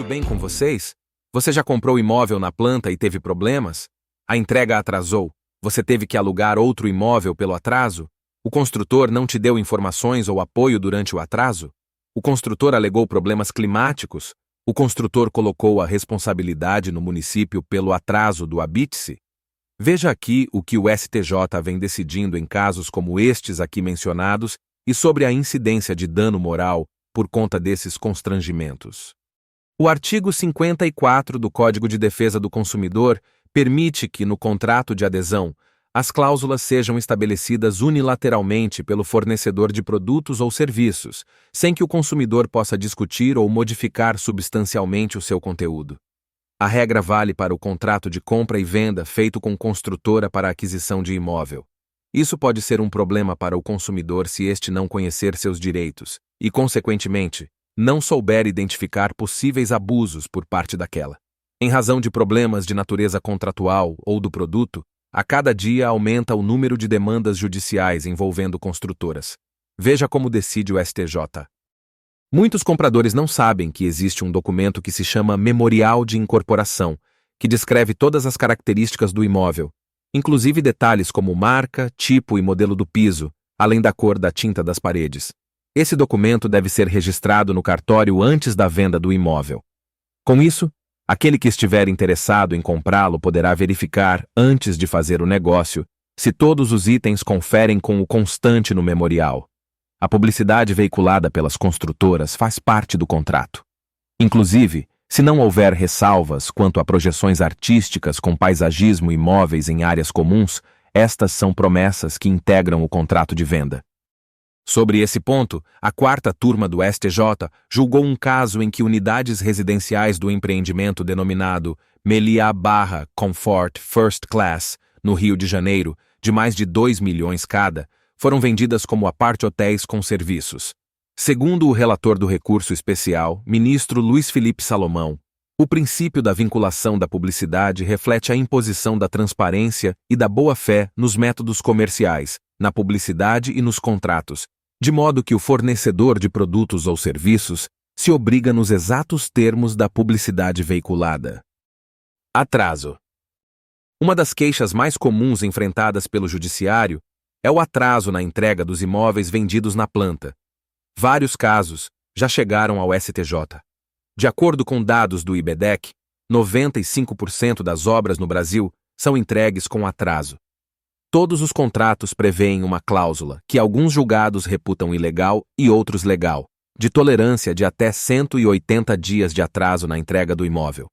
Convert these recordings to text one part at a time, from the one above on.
bem com vocês? Você já comprou imóvel na planta e teve problemas? A entrega atrasou? Você teve que alugar outro imóvel pelo atraso? O construtor não te deu informações ou apoio durante o atraso? O construtor alegou problemas climáticos? O construtor colocou a responsabilidade no município pelo atraso do habite-se? Veja aqui o que o STJ vem decidindo em casos como estes aqui mencionados e sobre a incidência de dano moral por conta desses constrangimentos. O artigo 54 do Código de Defesa do Consumidor permite que, no contrato de adesão, as cláusulas sejam estabelecidas unilateralmente pelo fornecedor de produtos ou serviços, sem que o consumidor possa discutir ou modificar substancialmente o seu conteúdo. A regra vale para o contrato de compra e venda feito com construtora para aquisição de imóvel. Isso pode ser um problema para o consumidor se este não conhecer seus direitos e, consequentemente, não souber identificar possíveis abusos por parte daquela. Em razão de problemas de natureza contratual ou do produto, a cada dia aumenta o número de demandas judiciais envolvendo construtoras. Veja como decide o STJ. Muitos compradores não sabem que existe um documento que se chama Memorial de Incorporação, que descreve todas as características do imóvel, inclusive detalhes como marca, tipo e modelo do piso, além da cor da tinta das paredes. Esse documento deve ser registrado no cartório antes da venda do imóvel. Com isso, aquele que estiver interessado em comprá-lo poderá verificar, antes de fazer o negócio, se todos os itens conferem com o constante no memorial. A publicidade veiculada pelas construtoras faz parte do contrato. Inclusive, se não houver ressalvas quanto a projeções artísticas com paisagismo e móveis em áreas comuns, estas são promessas que integram o contrato de venda. Sobre esse ponto, a quarta turma do STJ julgou um caso em que unidades residenciais do empreendimento denominado Meliá Barra Comfort First Class, no Rio de Janeiro, de mais de 2 milhões cada, foram vendidas como apart-hotéis com serviços. Segundo o relator do recurso especial, ministro Luiz Felipe Salomão, o princípio da vinculação da publicidade reflete a imposição da transparência e da boa-fé nos métodos comerciais, na publicidade e nos contratos, de modo que o fornecedor de produtos ou serviços se obriga nos exatos termos da publicidade veiculada. Atraso. Uma das queixas mais comuns enfrentadas pelo judiciário é o atraso na entrega dos imóveis vendidos na planta. Vários casos já chegaram ao STJ. De acordo com dados do IBDEC, 95% das obras no Brasil são entregues com atraso. Todos os contratos prevêem uma cláusula, que alguns julgados reputam ilegal e outros legal, de tolerância de até 180 dias de atraso na entrega do imóvel.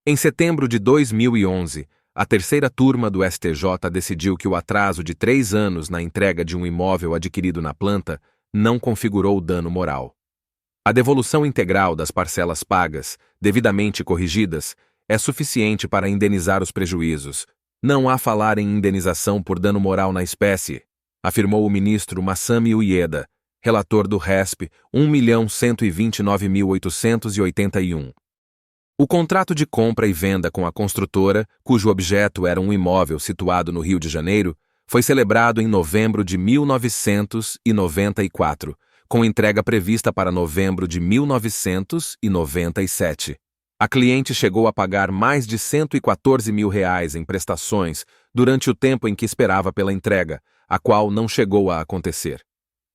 Em setembro de 2011, a terceira turma do STJ decidiu que o atraso de 3 anos na entrega de um imóvel adquirido na planta não configurou dano moral. A devolução integral das parcelas pagas, devidamente corrigidas, é suficiente para indenizar os prejuízos. Não há falar em indenização por dano moral na espécie, afirmou o ministro Masami Ueda, relator do RESP 1.129.881. O contrato de compra e venda com a construtora, cujo objeto era um imóvel situado no Rio de Janeiro, foi celebrado em novembro de 1994, com entrega prevista para novembro de 1997. A cliente chegou a pagar mais de R$114 mil em prestações durante o tempo em que esperava pela entrega, a qual não chegou a acontecer.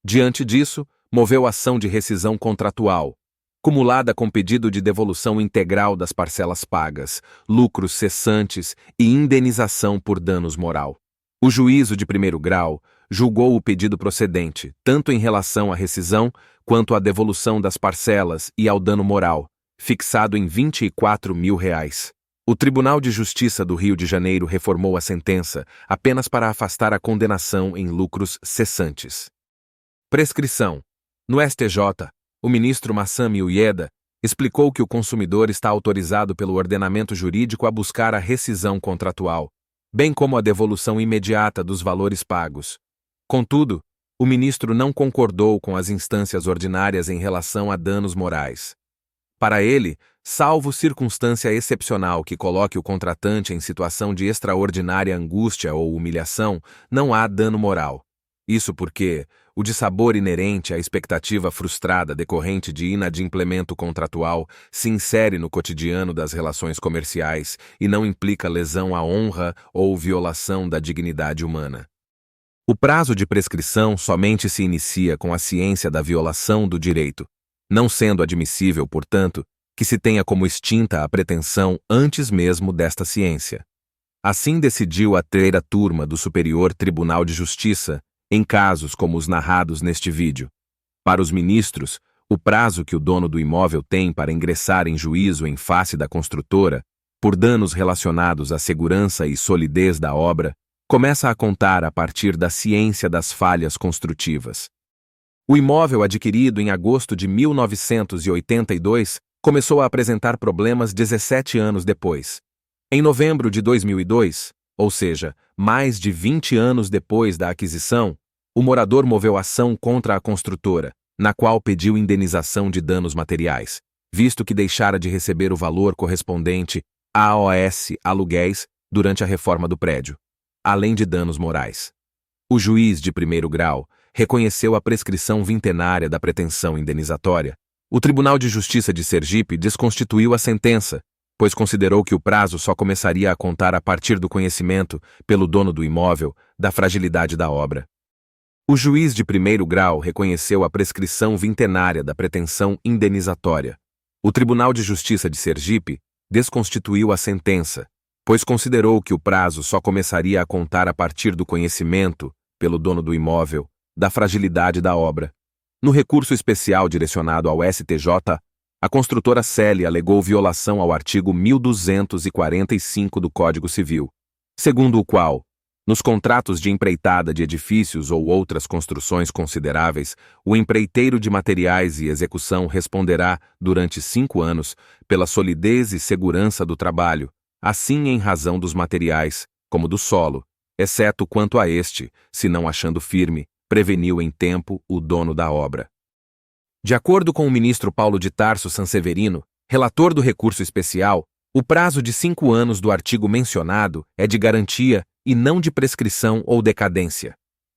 Diante disso, moveu ação de rescisão contratual, cumulada com pedido de devolução integral das parcelas pagas, lucros cessantes e indenização por danos moral. O juízo de primeiro grau julgou o pedido procedente, tanto em relação à rescisão quanto à devolução das parcelas e ao dano moral, fixado em R$24 mil. O Tribunal de Justiça do Rio de Janeiro reformou a sentença apenas para afastar a condenação em lucros cessantes. Prescrição. No STJ, o ministro Masami Ueda explicou que o consumidor está autorizado pelo ordenamento jurídico a buscar a rescisão contratual, bem como a devolução imediata dos valores pagos. Contudo, o ministro não concordou com as instâncias ordinárias em relação a danos morais. Para ele, salvo circunstância excepcional que coloque o contratante em situação de extraordinária angústia ou humilhação, não há dano moral. Isso porque o dissabor inerente à expectativa frustrada decorrente de inadimplemento contratual se insere no cotidiano das relações comerciais e não implica lesão à honra ou violação da dignidade humana. O prazo de prescrição somente se inicia com a ciência da violação do direito, não sendo admissível, portanto, que se tenha como extinta a pretensão antes mesmo desta ciência. Assim decidiu a terceira turma do Superior Tribunal de Justiça, em casos como os narrados neste vídeo. Para os ministros, o prazo que o dono do imóvel tem para ingressar em juízo em face da construtora, por danos relacionados à segurança e solidez da obra, começa a contar a partir da ciência das falhas construtivas. O imóvel adquirido em agosto de 1982 começou a apresentar problemas 17 anos depois. Em novembro de 2002, ou seja, mais de 20 anos depois da aquisição, o morador moveu ação contra a construtora, na qual pediu indenização de danos materiais, visto que deixara de receber o valor correspondente a AOS aluguéis durante a reforma do prédio, além de danos morais. O juiz de primeiro grau reconheceu a prescrição vintenária da pretensão indenizatória. O Tribunal de Justiça de Sergipe desconstituiu a sentença, pois considerou que o prazo só começaria a contar a partir do conhecimento, pelo dono do imóvel, da fragilidade da obra. O juiz de primeiro grau reconheceu a prescrição vintenária da pretensão indenizatória. O Tribunal de Justiça de Sergipe desconstituiu a sentença, pois considerou que o prazo só começaria a contar a partir do conhecimento, pelo dono do imóvel, da fragilidade da obra. No recurso especial direcionado ao STJ, a construtora Celi alegou violação ao artigo 1245 do Código Civil, segundo o qual, nos contratos de empreitada de edifícios ou outras construções consideráveis, o empreiteiro de materiais e execução responderá, durante 5 anos, pela solidez e segurança do trabalho, assim em razão dos materiais, como do solo, exceto quanto a este, se não achando firme, preveniu em tempo o dono da obra. De acordo com o ministro Paulo de Tarso Sanseverino, relator do recurso especial, o prazo de 5 anos do artigo mencionado é de garantia e não de prescrição ou decadência.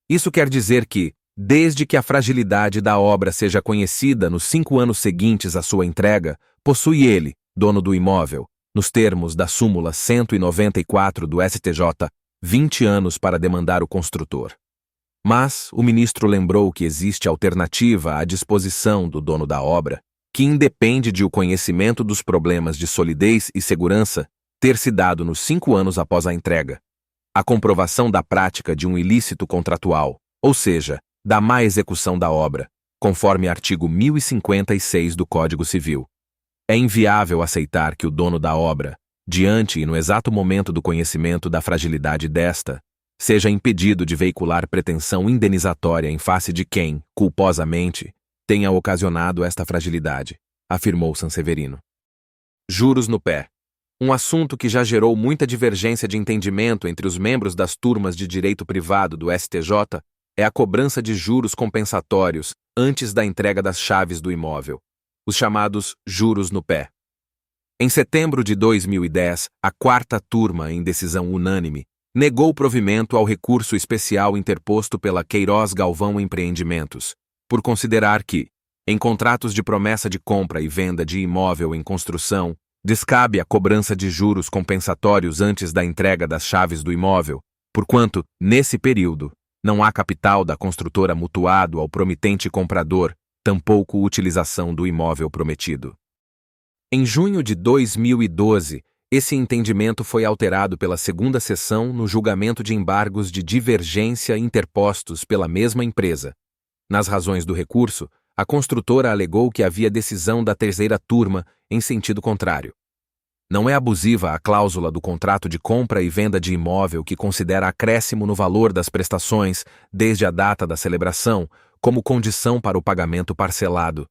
Isso quer dizer que, desde que a fragilidade da obra seja conhecida nos 5 anos seguintes à sua entrega, possui ele, dono do imóvel, nos termos da súmula 194 do STJ, 20 anos para demandar o construtor. Mas o ministro lembrou que existe alternativa à disposição do dono da obra, que independe de o conhecimento dos problemas de solidez e segurança ter se dado nos 5 anos após a entrega. A comprovação da prática de um ilícito contratual, ou seja, da má execução da obra, conforme artigo 1056 do Código Civil. É inviável aceitar que o dono da obra, diante e no exato momento do conhecimento da fragilidade desta, seja impedido de veicular pretensão indenizatória em face de quem, culposamente, tenha ocasionado esta fragilidade, afirmou Sanseverino. Juros no pé. Um assunto que já gerou muita divergência de entendimento entre os membros das turmas de direito privado do STJ é a cobrança de juros compensatórios antes da entrega das chaves do imóvel, os chamados juros no pé. Em setembro de 2010, a quarta turma, em decisão unânime, negou provimento ao recurso especial interposto pela Queiroz Galvão Empreendimentos, por considerar que, em contratos de promessa de compra e venda de imóvel em construção, descabe a cobrança de juros compensatórios antes da entrega das chaves do imóvel, porquanto, nesse período, não há capital da construtora mutuado ao promitente comprador, tampouco utilização do imóvel prometido. Em junho de 2012, esse entendimento foi alterado pela segunda sessão no julgamento de embargos de divergência interpostos pela mesma empresa. Nas razões do recurso, a construtora alegou que havia decisão da terceira turma em sentido contrário. Não é abusiva a cláusula do contrato de compra e venda de imóvel que considera acréscimo no valor das prestações desde a data da celebração como condição para o pagamento parcelado.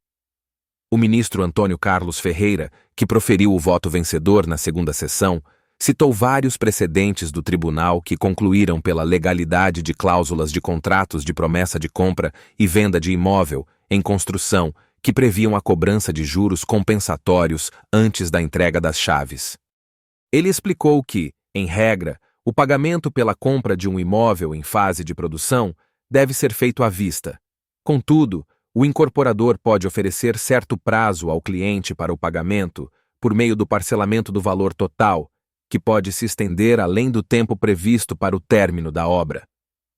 O ministro Antônio Carlos Ferreira, que proferiu o voto vencedor na segunda sessão, citou vários precedentes do tribunal que concluíram pela legalidade de cláusulas de contratos de promessa de compra e venda de imóvel em construção que previam a cobrança de juros compensatórios antes da entrega das chaves. Ele explicou que, em regra, o pagamento pela compra de um imóvel em fase de produção deve ser feito à vista, Contudo, o incorporador pode oferecer certo prazo ao cliente para o pagamento por meio do parcelamento do valor total, que pode se estender além do tempo previsto para o término da obra.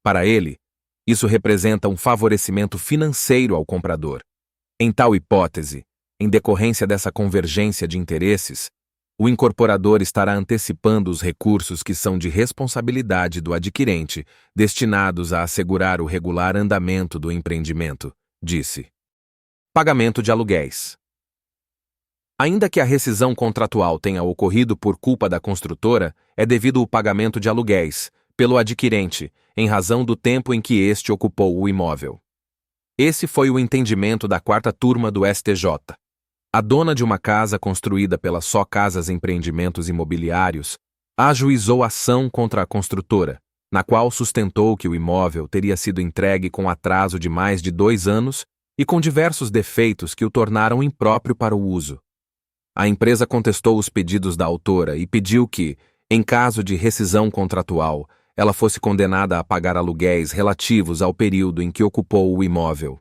Para ele, isso representa um favorecimento financeiro ao comprador. Em tal hipótese, em decorrência dessa convergência de interesses, o incorporador estará antecipando os recursos que são de responsabilidade do adquirente, destinados a assegurar o regular andamento do empreendimento, disse. Pagamento de aluguéis. Ainda que a rescisão contratual tenha ocorrido por culpa da construtora, é devido ao pagamento de aluguéis, pelo adquirente, em razão do tempo em que este ocupou o imóvel. Esse foi o entendimento da quarta turma do STJ. A dona de uma casa construída pela Só Casas Empreendimentos Imobiliários ajuizou ação contra a construtora, na qual sustentou que o imóvel teria sido entregue com atraso de mais de 2 anos e com diversos defeitos que o tornaram impróprio para o uso. A empresa contestou os pedidos da autora e pediu que, em caso de rescisão contratual, ela fosse condenada a pagar aluguéis relativos ao período em que ocupou o imóvel.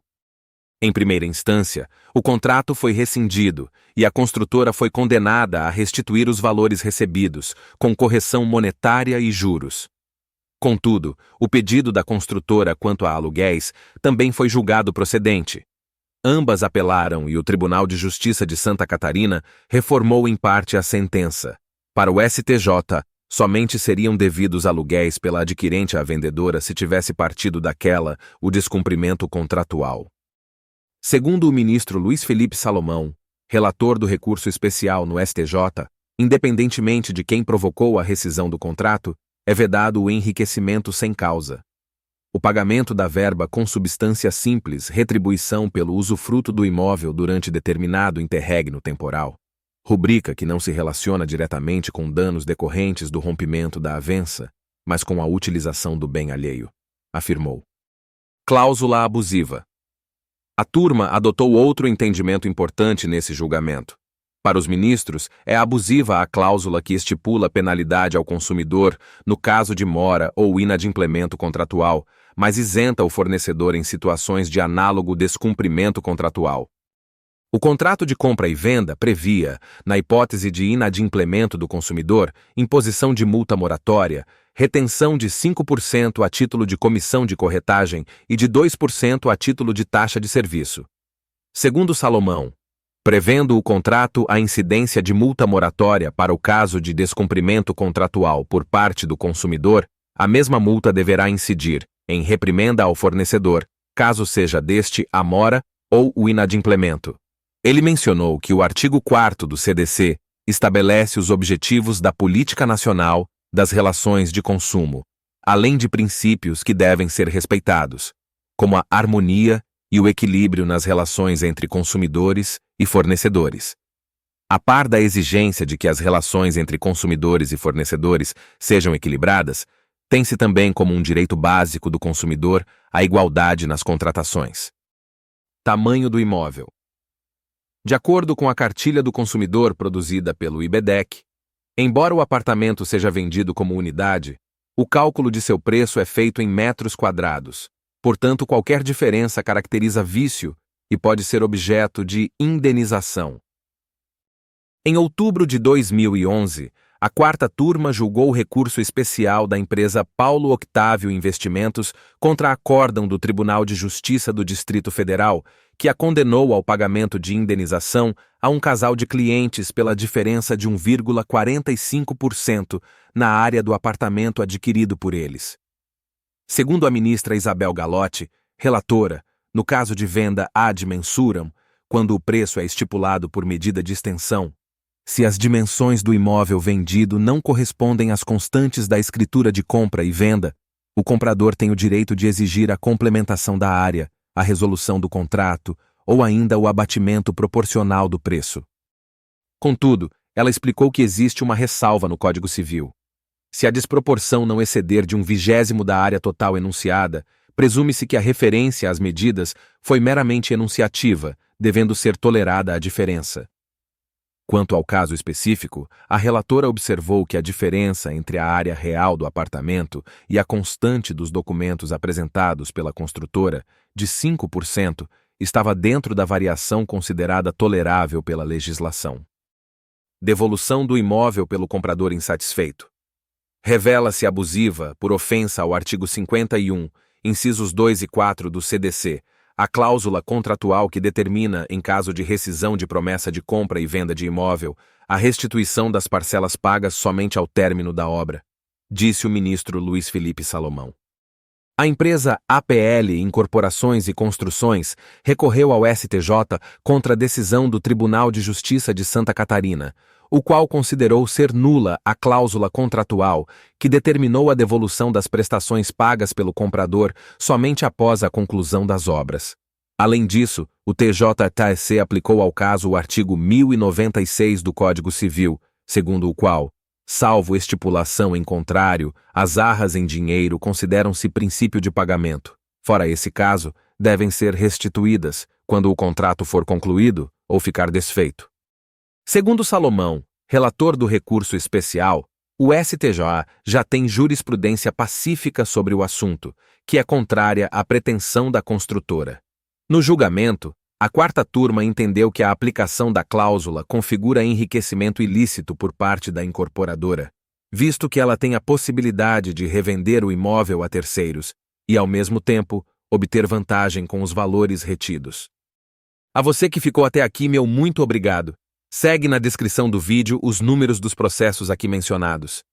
Em primeira instância, o contrato foi rescindido e a construtora foi condenada a restituir os valores recebidos, com correção monetária e juros. Contudo, o pedido da construtora quanto a aluguéis também foi julgado procedente. Ambas apelaram e o Tribunal de Justiça de Santa Catarina reformou em parte a sentença. Para o STJ, somente seriam devidos aluguéis pela adquirente à vendedora se tivesse partido daquela o descumprimento contratual. Segundo o ministro Luiz Felipe Salomão, relator do recurso especial no STJ, independentemente de quem provocou a rescisão do contrato, é vedado o enriquecimento sem causa. O pagamento da verba com substância simples, retribuição pelo usufruto do imóvel durante determinado interregno temporal, rubrica que não se relaciona diretamente com danos decorrentes do rompimento da avença, mas com a utilização do bem alheio, afirmou. Cláusula abusiva. A turma adotou outro entendimento importante nesse julgamento. Para os ministros, é abusiva a cláusula que estipula penalidade ao consumidor no caso de mora ou inadimplemento contratual, mas isenta o fornecedor em situações de análogo descumprimento contratual. O contrato de compra e venda previa, na hipótese de inadimplemento do consumidor, imposição de multa moratória, retenção de 5% a título de comissão de corretagem e de 2% a título de taxa de serviço. Segundo Salomão, prevendo o contrato a incidência de multa moratória para o caso de descumprimento contratual por parte do consumidor, a mesma multa deverá incidir em reprimenda ao fornecedor, caso seja deste a mora ou o inadimplemento. Ele mencionou que o artigo 4º do CDC estabelece os objetivos da política nacional das relações de consumo, além de princípios que devem ser respeitados, como a harmonia e o equilíbrio nas relações entre consumidores e fornecedores. A par da exigência de que as relações entre consumidores e fornecedores sejam equilibradas, tem-se também como um direito básico do consumidor a igualdade nas contratações. Tamanho do imóvel. De acordo com a cartilha do consumidor produzida pelo IBDEC, embora o apartamento seja vendido como unidade, o cálculo de seu preço é feito em metros quadrados. Portanto, qualquer diferença caracteriza vício e pode ser objeto de indenização. Em outubro de 2011, a quarta turma julgou o recurso especial da empresa Paulo Octávio Investimentos contra a acórdão do Tribunal de Justiça do Distrito Federal, que a condenou ao pagamento de indenização a um casal de clientes pela diferença de 1,45% na área do apartamento adquirido por eles. Segundo a ministra Isabel Galotti, relatora, no caso de venda ad mensuram, quando o preço é estipulado por medida de extensão, se as dimensões do imóvel vendido não correspondem às constantes da escritura de compra e venda, o comprador tem o direito de exigir a complementação da área, a resolução do contrato ou ainda o abatimento proporcional do preço. Contudo, ela explicou que existe uma ressalva no Código Civil. Se a desproporção não exceder de 1/20 da área total enunciada, presume-se que a referência às medidas foi meramente enunciativa, devendo ser tolerada a diferença. Quanto ao caso específico, a relatora observou que a diferença entre a área real do apartamento e a constante dos documentos apresentados pela construtora, de 5%, estava dentro da variação considerada tolerável pela legislação. Devolução do imóvel pelo comprador insatisfeito. Revela-se abusiva, por ofensa ao artigo 51, incisos 2 e 4 do CDC, a cláusula contratual que determina, em caso de rescisão de promessa de compra e venda de imóvel, a restituição das parcelas pagas somente ao término da obra, disse o ministro Luiz Felipe Salomão. A empresa APL Incorporações e Construções recorreu ao STJ contra a decisão do Tribunal de Justiça de Santa Catarina, o qual considerou ser nula a cláusula contratual que determinou a devolução das prestações pagas pelo comprador somente após a conclusão das obras. Além disso, o TJSC aplicou ao caso o artigo 1096 do Código Civil, segundo o qual, salvo estipulação em contrário, as arras em dinheiro consideram-se princípio de pagamento. Fora esse caso, devem ser restituídas, quando o contrato for concluído ou ficar desfeito. Segundo Salomão, relator do recurso especial, o STJ já tem jurisprudência pacífica sobre o assunto, que é contrária à pretensão da construtora. No julgamento, a quarta turma entendeu que a aplicação da cláusula configura enriquecimento ilícito por parte da incorporadora, visto que ela tem a possibilidade de revender o imóvel a terceiros e, ao mesmo tempo, obter vantagem com os valores retidos. A você que ficou até aqui, meu muito obrigado. Segue na descrição do vídeo os números dos processos aqui mencionados.